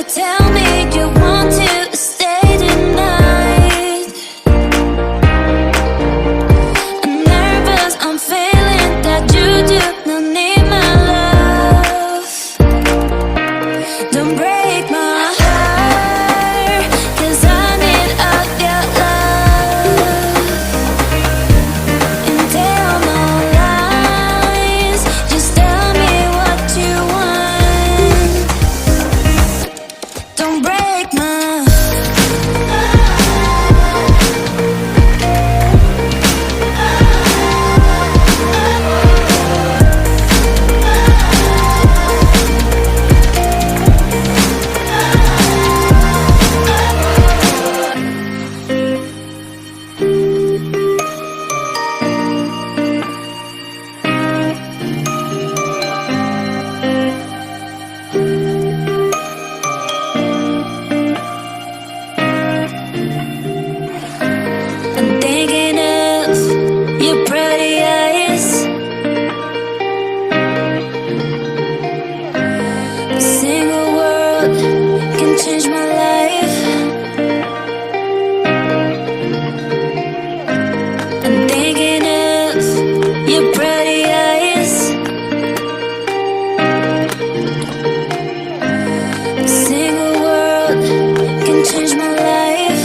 tell me you want to stay tonight. I'm nervous, I'm feeling that you do not need my love. Don't break my heart, 'cause I need all your love. And tell no lies, just tell me what you want. Don't break my I'm thinking of your pretty eyes. A single word can change my life. I'm thinking of your pretty eyes. A single word can change my life.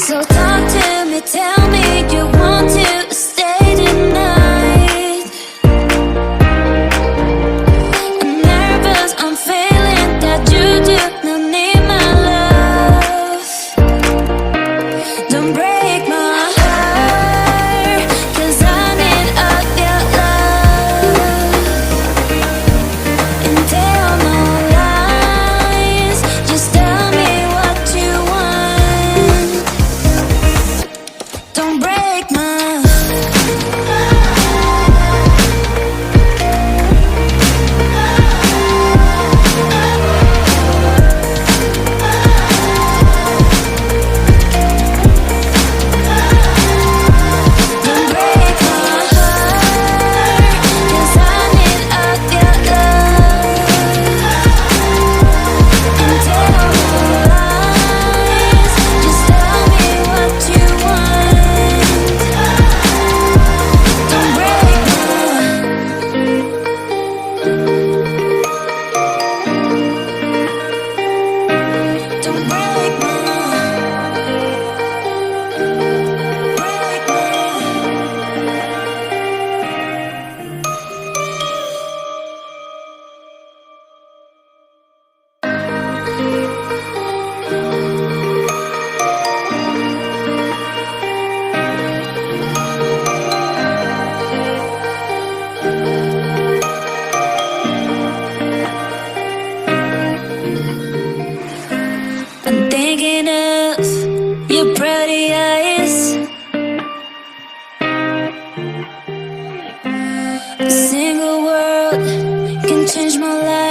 So talk to me, tell me you want to stay tonight. I'm nervous, I'm feeling that you do not need my love. Don't break my heart, 'cause I need all your love. And tell no lies, just tell me what you want. Don't break my Don't break my heart, 'cause I need all your love. And tell no lies, just tell me what you want. Don't break Don't break I'm thinking of your pretty eyes. A single word can change my life.